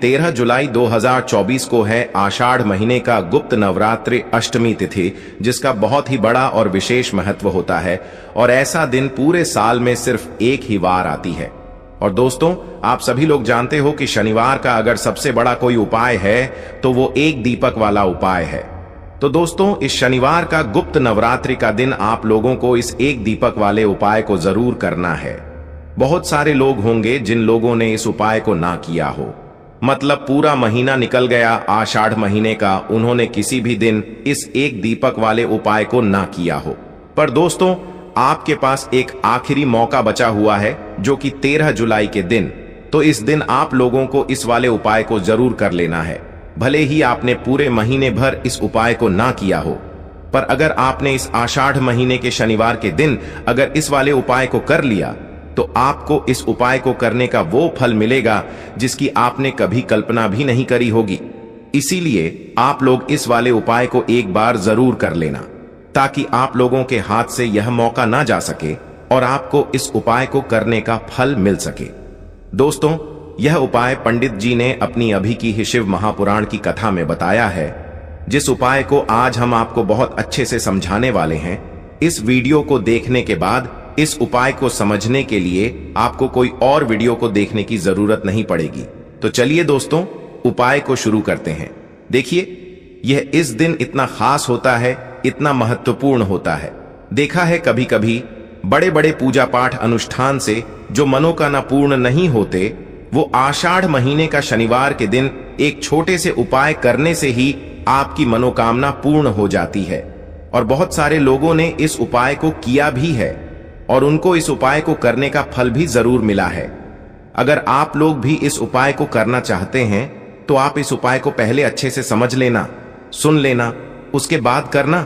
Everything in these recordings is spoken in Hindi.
13 जुलाई 2024 को है आषाढ़ महीने का गुप्त नवरात्रि अष्टमी तिथि, जिसका बहुत ही बड़ा और विशेष महत्व होता है। और ऐसा दिन पूरे साल में सिर्फ एक ही बार आती है। और दोस्तों, आप सभी लोग जानते हो कि शनिवार का अगर सबसे बड़ा कोई उपाय है तो वो एक दीपक वाला उपाय है। तो दोस्तों, इस शनिवार का गुप्त नवरात्रि का दिन आप लोगों को इस एक दीपक वाले उपाय को जरूर करना है। बहुत सारे लोग होंगे जिन लोगों ने इस उपाय को ना किया हो, मतलब पूरा महीना निकल गया आषाढ़ महीने का, उन्होंने किसी भी दिन इस एक दीपक वाले उपाय को ना किया हो। पर दोस्तों, आपके पास एक आखिरी मौका बचा हुआ है, जो कि 13 जुलाई के दिन। तो इस दिन आप लोगों को इस वाले उपाय को जरूर कर लेना है। भले ही आपने पूरे महीने भर इस उपाय को ना किया हो, पर अगर आपने इस आषाढ़ महीने के शनिवार के दिन अगर इस वाले उपाय को कर लिया तो आपको इस उपाय को करने का वो फल मिलेगा जिसकी आपने कभी कल्पना भी नहीं करी होगी। इसीलिए आप लोग इस वाले उपाय को एक बार जरूर कर लेना, ताकि आप लोगों के हाथ से यह मौका ना जा सके और आपको इस उपाय को करने का फल मिल सके। दोस्तों, यह उपाय पंडित जी ने अपनी अभी की ही शिव महापुराण की कथा में बताया है, जिस उपाय को आज हम आपको बहुत अच्छे से समझाने वाले हैं। इस वीडियो को देखने के बाद इस उपाय को समझने के लिए आपको कोई और वीडियो को देखने की जरूरत नहीं पड़ेगी। तो चलिए दोस्तों, उपाय को शुरू करते हैं। देखिए, यह इस दिन इतना खास होता है, इतना महत्वपूर्ण होता है। देखा है कभी कभी बड़े बड़े पूजा पाठ अनुष्ठान से जो मनोकामना पूर्ण नहीं होते, वो आषाढ़ महीने का शनिवार के दिन एक छोटे से उपाय करने से ही आपकी मनोकामना पूर्ण हो जाती है। और बहुत सारे लोगों ने इस उपाय को किया भी है और उनको इस उपाय को करने का फल भी जरूर मिला है। अगर आप लोग भी इस उपाय को करना चाहते हैं तो आप इस उपाय को पहले अच्छे से समझ लेना, सुन लेना, उसके बाद करना।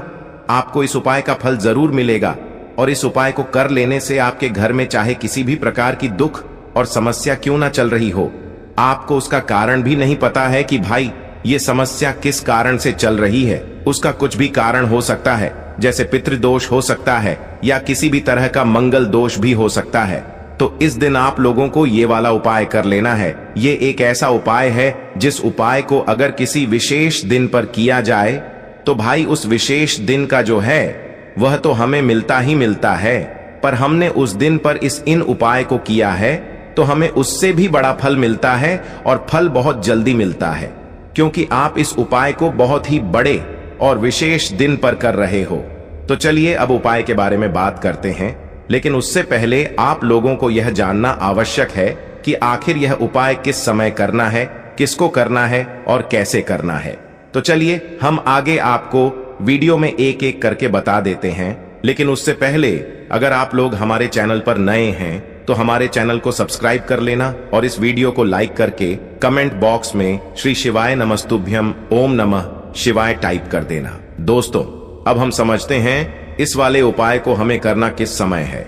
आपको इस उपाय का फल जरूर मिलेगा। और इस उपाय को कर लेने से आपके घर में चाहे किसी भी प्रकार की दुख और समस्या क्यों ना चल रही हो, आपको उसका कारण भी नहीं पता है कि भाई ये समस्या किस कारण से चल रही है। उसका कुछ भी कारण हो सकता है, जैसे पितृदोष हो सकता है या किसी भी तरह का मंगल दोष भी हो सकता है। तो इस दिन आप लोगों को ये वाला उपाय कर लेना है। ये एक ऐसा उपाय है जिस उपाय को अगर किसी विशेष दिन पर किया जाए तो भाई उस विशेष दिन का जो है वह तो हमें मिलता ही मिलता है, पर हमने उस दिन पर इन उपाय को किया है तो हमें उससे भी बड़ा फल मिलता है, और फल बहुत जल्दी मिलता है, क्योंकि आप इस उपाय को बहुत ही बड़े और विशेष दिन पर कर रहे हो। तो चलिए अब उपाय के बारे में बात करते हैं, लेकिन उससे पहले आप लोगों को यह जानना आवश्यक है कि आखिर यह उपाय किस समय करना है, किसको करना है और कैसे करना है। तो चलिए हम आगे आपको वीडियो में एक एक करके बता देते हैं। लेकिन उससे पहले अगर आप लोग हमारे चैनल पर नए हैं तो हमारे चैनल को सब्सक्राइब कर लेना और इस वीडियो को लाइक करके कमेंट बॉक्स में श्री शिवाय नमस्तुभ्यम ओम नमः शिवाय टाइप कर देना। दोस्तों, अब हम समझते हैं इस वाले उपाय को हमें करना किस समय है।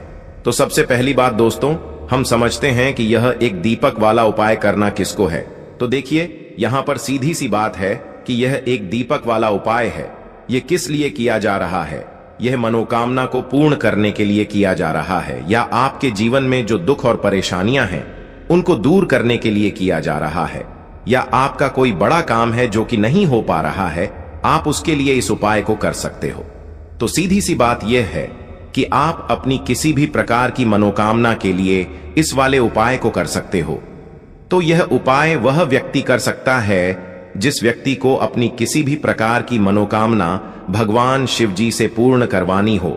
तो सबसे पहली बात दोस्तों, हम समझते हैं कि यह एक दीपक वाला उपाय करना किसको है। तो देखिए, यहाँ पर सीधी सी बात है कि यह एक दीपक वाला उपाय है। यह किस लिए किया जा रहा है? यह मनोकामना को पूर्ण करने के लिए किया जा रहा है, या आपके जीवन में जो दुख और परेशानियां हैं उनको दूर करने के लिए किया जा रहा है, या आपका कोई बड़ा काम है जो कि नहीं हो पा रहा है, आप उसके लिए इस उपाय को कर सकते हो। तो सीधी सी बात यह है कि आप अपनी किसी भी प्रकार की मनोकामना के लिए इस वाले उपाय को कर सकते हो। तो यह उपाय वह व्यक्ति कर सकता है जिस व्यक्ति को अपनी किसी भी प्रकार की मनोकामना भगवान शिव जी से पूर्ण करवानी हो।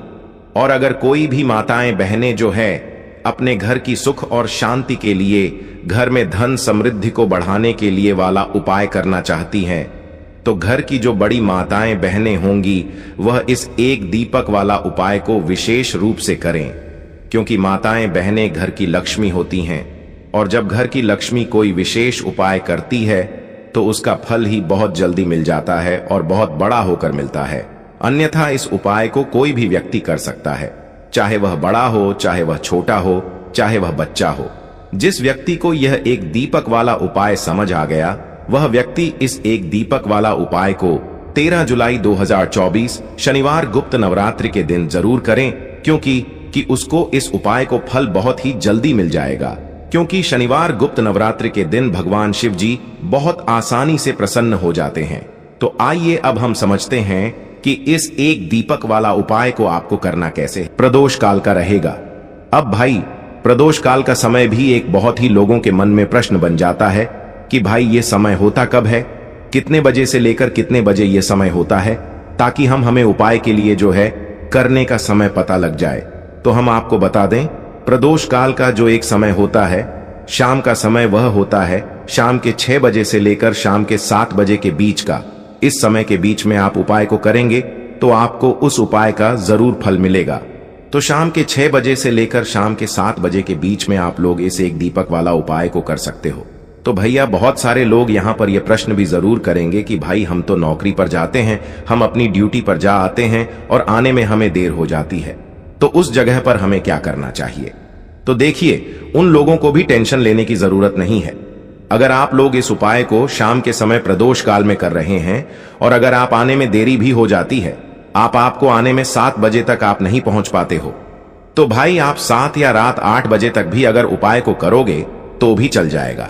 और अगर कोई भी माताएं बहनें जो है अपने घर की सुख और शांति के लिए, घर में धन समृद्धि को बढ़ाने के लिए वाला उपाय करना चाहती हैं, तो घर की जो बड़ी माताएं बहनें होंगी वह इस एक दीपक वाला उपाय को विशेष रूप से करें, क्योंकि माताएं बहनें घर की लक्ष्मी होती हैं। और जब घर की लक्ष्मी कोई विशेष उपाय करती है तो उसका फल ही बहुत जल्दी मिल जाता है और बहुत बड़ा होकर मिलता है। अन्यथा इस उपाय को कोई भी व्यक्ति कर सकता है, चाहे वह बड़ा हो, चाहे वह छोटा हो, चाहे वह बच्चा हो। जिस व्यक्ति को यह एक दीपक वाला उपाय समझ आ गया, वह व्यक्ति इस एक दीपक वाला उपाय को 13 जुलाई 2024 शनिवार गुप्त नवरात्रि के दिन जरूर करें, क्योंकि उसको इस उपाय को फल बहुत ही जल्दी मिल जाएगा। क्योंकि शनिवार गुप्त नवरात्रि के दिन भगवान शिव जी बहुत आसानी से प्रसन्न हो जाते हैं। तो आइए अब हम समझते हैं कि इस एक दीपक वाला उपाय को आपको करना कैसे है। प्रदोष काल का रहेगा। अब भाई, प्रदोष काल का समय भी एक बहुत ही लोगों के मन में प्रश्न बन जाता है कि भाई ये समय होता कब है, कितने बजे से लेकर कितने बजे ये समय होता है, ताकि हमें उपाय के लिए जो है करने का समय पता लग जाए। तो हम आपको बता दें, प्रदोष काल का जो एक समय होता है, शाम का समय, वह होता है शाम के 6 बजे से लेकर शाम के 7 बजे के बीच का। इस समय के बीच में आप उपाय को करेंगे तो आपको उस उपाय का जरूर फल मिलेगा। तो शाम के 6 बजे से लेकर शाम के 7 बजे के बीच में आप लोग इस एक दीपक वाला उपाय को कर सकते हो। तो भैया, बहुत सारे लोग यहाँ पर यह प्रश्न भी जरूर करेंगे कि भाई हम तो नौकरी पर जाते हैं, हम अपनी ड्यूटी पर जा आते हैं और आने में हमें देर हो जाती है, तो उस जगह पर हमें क्या करना चाहिए। तो देखिए, उन लोगों को भी टेंशन लेने की जरूरत नहीं है। अगर आप लोग इस उपाय को शाम के समय प्रदोष काल में कर रहे हैं और अगर आप आने में देरी भी हो जाती है, आपको आने में 7 बजे तक आप नहीं पहुंच पाते हो, तो भाई आप 7 या रात 8 बजे तक भी अगर उपाय को करोगे तो भी चल जाएगा।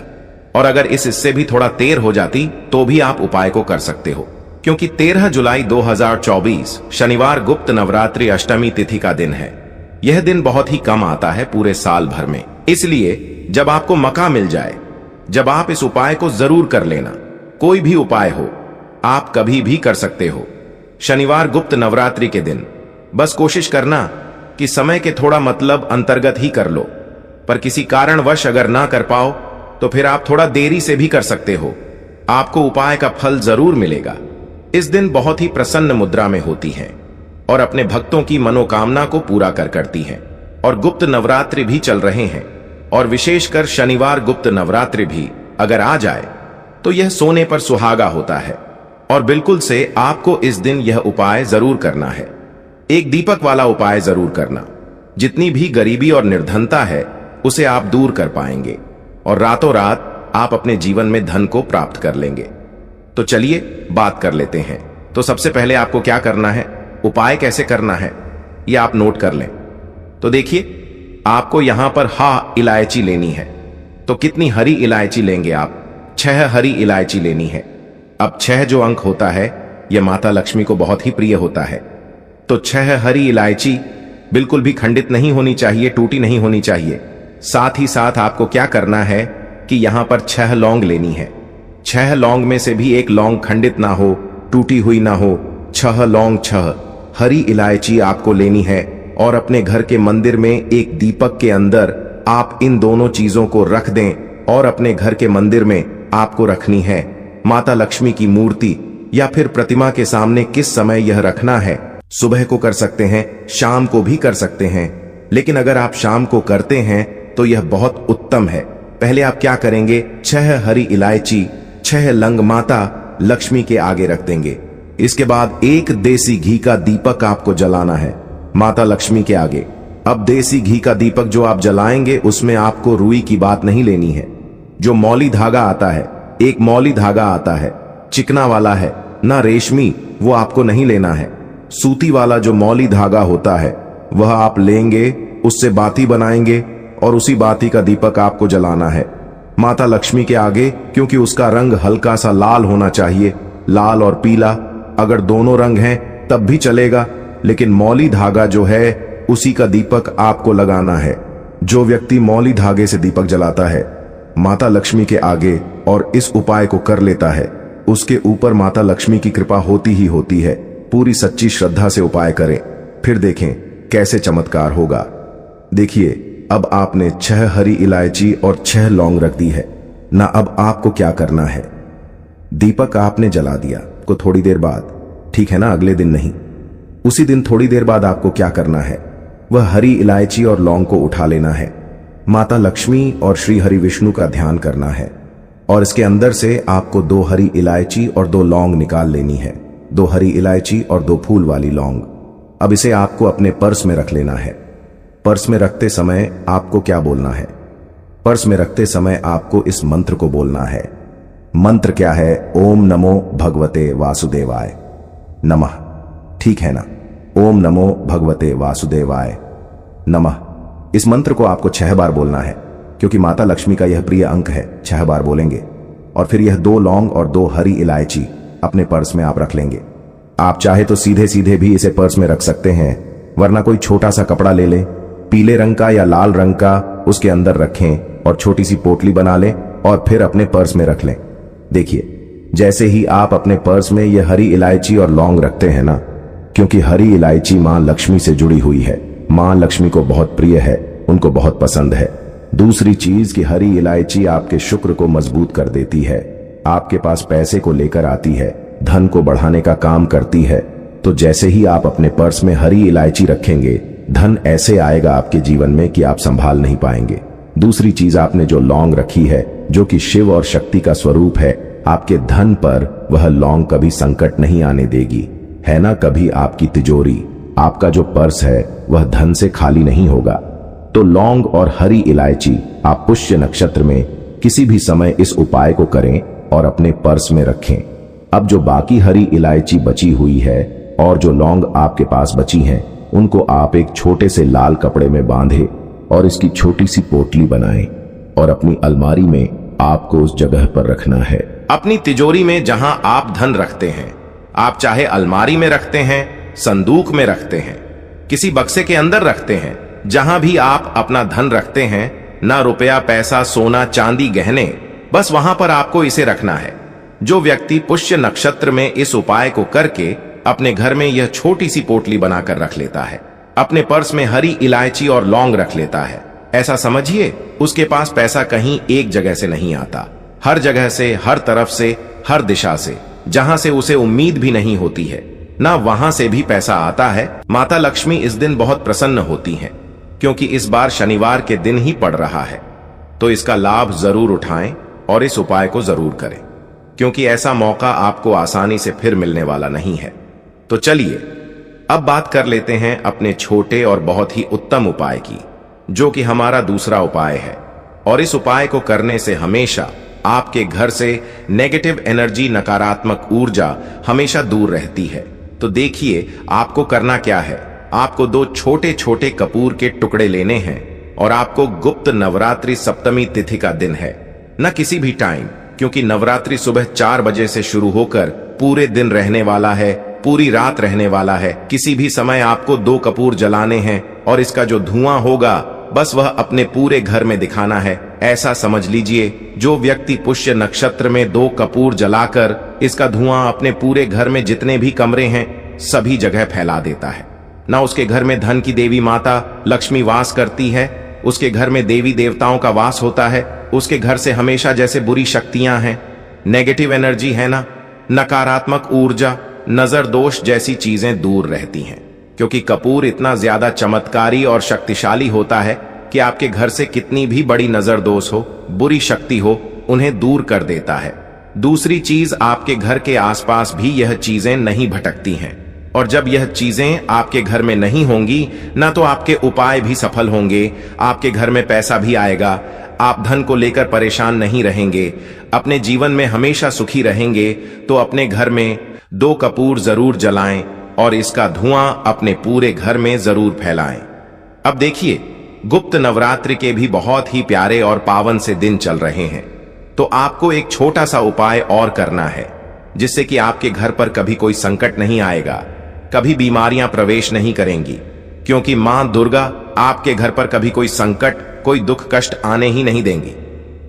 और अगर इससे भी थोड़ा देर हो जाती तो भी आप उपाय को कर सकते हो, क्योंकि 13 जुलाई 2024 शनिवार गुप्त नवरात्रि अष्टमी तिथि का दिन है। यह दिन बहुत ही कम आता है पूरे साल भर में, इसलिए जब आपको मौका मिल जाए, जब आप इस उपाय को जरूर कर लेना। कोई भी उपाय हो, आप कभी भी कर सकते हो। शनिवार गुप्त नवरात्रि के दिन बस कोशिश करना कि समय के थोड़ा मतलब अंतर्गत ही कर लो, पर किसी कारणवश अगर ना कर पाओ तो फिर आप थोड़ा देरी से भी कर सकते हो। आपको उपाय का फल जरूर मिलेगा। इस दिन बहुत ही प्रसन्न मुद्रा में होती हैं और अपने भक्तों की मनोकामना को पूरा करती हैं। और गुप्त नवरात्रि भी चल रहे हैं, और विशेषकर शनिवार गुप्त नवरात्रि भी अगर आ जाए तो यह सोने पर सुहागा होता है। और बिल्कुल से आपको इस दिन यह उपाय जरूर करना है, एक दीपक वाला उपाय जरूर करना। जितनी भी गरीबी और निर्धनता है उसे आप दूर कर पाएंगे और रातों रात आप अपने जीवन में धन को प्राप्त कर लेंगे। तो चलिए बात कर लेते हैं। तो सबसे पहले आपको क्या करना है, उपाय कैसे करना है, यह आप नोट कर लें। तो देखिए, आपको यहां पर इलायची लेनी है। तो कितनी हरी इलायची लेंगे आप? 6 हरी इलायची लेनी है। अब 6 जो अंक होता है यह माता लक्ष्मी को बहुत ही प्रिय होता है। तो 6 हरी इलायची बिल्कुल भी खंडित नहीं होनी चाहिए, टूटी नहीं होनी चाहिए। साथ ही साथ आपको क्या करना है कि यहां पर 6 लौंग लेनी है। 6 लौंग में से भी एक लौंग खंडित ना हो, टूटी हुई ना हो। 6 लौंग, 6 हरी इलायची आपको लेनी है और अपने घर के मंदिर में एक दीपक के अंदर आप इन दोनों चीजों को रख दें। और अपने घर के मंदिर में आपको रखनी है माता लक्ष्मी की मूर्ति या फिर प्रतिमा के सामने। किस समय यह रखना है? सुबह को कर सकते हैं, शाम को भी कर सकते हैं, लेकिन अगर आप शाम को करते हैं तो यह बहुत उत्तम है। पहले आप क्या करेंगे, 6 हरी इलायची, 6 लंग माता लक्ष्मी के आगे रख देंगे। इसके बाद एक देसी घी का दीपक आपको जलाना है माता लक्ष्मी के आगे। अब देसी घी का दीपक जो आप जलाएंगे उसमें आपको रुई की बात नहीं लेनी है। जो मौली धागा आता है, एक मौली धागा आता है, चिकना वाला है ना, रेशमी, वो आपको नहीं लेना है। सूती वाला जो मौली धागा होता है वह आप लेंगे, उससे बाती बनाएंगे और उसी बाती का दीपक आपको जलाना है माता लक्ष्मी के आगे, क्योंकि उसका रंग हल्का सा लाल होना चाहिए, लाल और पीला। अगर दोनों रंग हैं तब भी चलेगा, लेकिन मौली धागा जो है उसी का दीपक आपको लगाना है। जो व्यक्ति मौली धागे से दीपक जलाता है माता लक्ष्मी के आगे और इस उपाय को कर लेता है, उसके ऊपर माता लक्ष्मी की कृपा होती ही होती है। पूरी सच्ची श्रद्धा से उपाय करें, फिर देखें कैसे चमत्कार होगा। देखिए, अब आपने 6 हरी इलायची और 6 लौंग रख दी है ना। अब आपको क्या करना है, दीपक आपने जला दिया को थोड़ी देर बाद, ठीक है ना, अगले दिन नहीं, उसी दिन थोड़ी देर बाद आपको क्या करना है, वह हरी इलायची और लौंग को उठा लेना है, माता लक्ष्मी और श्री हरि विष्णु का ध्यान करना है और इसके अंदर से आपको 2 हरी इलायची और 2 लौंग निकाल लेनी है। 2 हरी इलायची और 2 फूल वाली लौंग। अब इसे आपको अपने पर्स में रख लेना है। पर्स में रखते समय आपको क्या बोलना है, पर्स में रखते समय आपको इस मंत्र को बोलना है। मंत्र क्या है? ओम नमो भगवते वासुदेवाय नमः, ठीक है ना? ओम नमो भगवते वासुदेवाय नमः। इस मंत्र को आपको 6 बार बोलना है। क्योंकि माता लक्ष्मी का यह प्रिय अंक है। 6 बार बोलेंगे और फिर यह 2 लौंग और 2 हरी इलायची अपने पर्स में आप रख लेंगे। आप चाहे तो सीधे सीधे भी इसे पर्स में रख सकते हैं, वरना कोई छोटा सा कपड़ा ले लें, पीले रंग का या लाल रंग का, उसके अंदर रखें और छोटी सी पोटली बना लें और फिर अपने पर्स में रख लें। देखिए, जैसे ही आप अपने पर्स में यह हरी इलायची और लौंग रखते हैं ना, क्योंकि हरी इलायची मां लक्ष्मी से जुड़ी हुई है, मां लक्ष्मी को बहुत प्रिय है, उनको बहुत पसंद है। दूसरी चीज कि हरी इलायची आपके शुक्र को मजबूत कर देती है, आपके पास पैसे को लेकर आती है, धन को बढ़ाने का काम करती है। तो जैसे ही आप अपने पर्स में हरी इलायची रखेंगे, धन ऐसे आएगा आपके जीवन में कि आप संभाल नहीं पाएंगे। दूसरी चीज, आपने जो लौंग रखी है, जो कि शिव और शक्ति का स्वरूप है, आपके धन पर वह लौंग कभी संकट नहीं आने देगी, है ना। कभी आपकी तिजोरी, आपका जो पर्स है, वह धन से खाली नहीं होगा। तो लौंग और हरी इलायची आप पुष्य नक्षत्र में किसी भी समय इस उपाय को करें और अपने पर्स में रखें। अब जो बाकी हरी इलायची बची हुई है और जो लौंग आपके पास बची हैं, उनको आप एक छोटे से लाल कपड़े में बांधे और इसकी छोटी सी पोटली बनाएं और अपनी अलमारी में आपको उस जगह पर रखना है। अपनी तिजोरी में जहां आप धन रखते हैं, आप चाहे अलमारी में रखते हैं, संदूक में रखते हैं, किसी बक्से के अंदर रखते हैं, जहां भी आप अपना धन रखते हैं, ना रुपया, पैसा, सोना, चांदी, गहने, बस वहां पर आपको इसे रखना है। जो व्यक्ति पुष्य नक्षत्र में इस उपाय को करके अपने घर में यह छोटी सी पोटली बनाकर रख लेता है, अपने पर्स में हरी इलायची और लौंग रख लेता है, ऐसा समझिए उसके पास पैसा कहीं एक जगह से नहीं आता, हर जगह से, हर तरफ से, हर दिशा से, जहां से उसे उम्मीद भी नहीं होती है, ना वहां से भी पैसा आता है। माता लक्ष्मी इस दिन बहुत प्रसन्न होती हैं, क्योंकि इस बार शनिवार के दिन ही पड़ रहा है। तो इसका लाभ जरूर उठाएं और इस उपाय को जरूर करें, क्योंकि ऐसा मौका आपको आसानी से फिर मिलने वाला नहीं है। तो चलिए अब बात कर लेते हैं अपने छोटे और बहुत ही उत्तम उपाय की, जो कि हमारा दूसरा उपाय है। और इस उपाय को करने से हमेशा आपके घर से नेगेटिव एनर्जी, नकारात्मक ऊर्जा हमेशा दूर रहती है। तो देखिए आपको करना क्या है। आपको 2 छोटे छोटे कपूर के टुकड़े लेने हैं और आपको गुप्त नवरात्रि सप्तमी तिथि का दिन है, न किसी भी टाइम, क्योंकि नवरात्रि सुबह 4 बजे से शुरू होकर पूरे दिन रहने वाला है, पूरी रात रहने वाला है। किसी भी समय आपको 2 कपूर जलाने हैं और इसका जो धुआं होगा, बस वह अपने पूरे घर में दिखाना है। ऐसा समझ लीजिए, जो व्यक्ति पुष्य नक्षत्र में 2 कपूर जलाकर इसका धुआं अपने पूरे घर में जितने भी कमरे हैं सभी जगह फैला देता है, ना उसके घर में धन की देवी माता लक्ष्मी वास करती है, उसके घर में देवी देवताओं का वास होता है, उसके घर से हमेशा जैसे बुरी शक्तियां हैं, नेगेटिव एनर्जी है ना, नकारात्मक ऊर्जा, नजर दोष जैसी चीजें दूर रहती हैं। क्योंकि कपूर इतना ज्यादा चमत्कारी और शक्तिशाली होता है कि आपके घर से कितनी भी बड़ी नजर दोष हो, बुरी शक्ति हो, उन्हें दूर कर देता है। दूसरी चीज, आपके घर के आसपास भी यह चीजें नहीं भटकती हैं, और जब यह चीजें आपके घर में नहीं होंगी, ना तो आपके उपाय भी सफल होंगे, आपके घर में पैसा भी आएगा, आप धन को लेकर परेशान नहीं रहेंगे, अपने जीवन में हमेशा सुखी रहेंगे। तो अपने घर में 2 कपूर जरूर जलाएं और इसका धुआं अपने पूरे घर में जरूर फैलाएं। अब देखिए, गुप्त नवरात्रि के भी बहुत ही प्यारे और पावन से दिन चल रहे हैं, तो आपको एक छोटा सा उपाय और करना है, जिससे कि आपके घर पर कभी कोई संकट नहीं आएगा, कभी बीमारियां प्रवेश नहीं करेंगी, क्योंकि मां दुर्गा आपके घर पर कभी कोई संकट, कोई दुख कष्ट आने ही नहीं देंगी।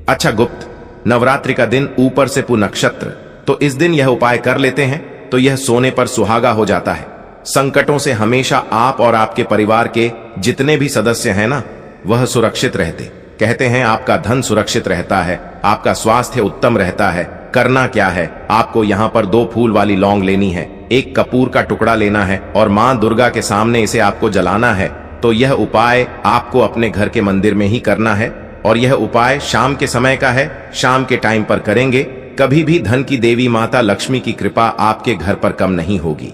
अच्छा, गुप्त नवरात्रि का दिन, ऊपर से पू नक्षत्र, तो इस दिन यह उपाय कर लेते हैं तो यह सोने पर सुहागा हो जाता है। संकटों से हमेशा आप और आपके परिवार के जितने भी सदस्य हैं ना, वह सुरक्षित रहते। कहते हैं आपका धन सुरक्षित रहता है, आपका स्वास्थ्य उत्तम रहता है। करना क्या है, आपको यहाँ पर 2 फूल वाली लौंग लेनी है, 1 कपूर का टुकड़ा लेना है और मां दुर्गा के सामने इसे आपको जलाना है। तो यह उपाय आपको अपने घर के मंदिर में ही करना है, और यह उपाय शाम के समय का है, शाम के टाइम पर करेंगे। कभी भी धन की देवी माता लक्ष्मी की कृपा आपके घर पर कम नहीं होगी।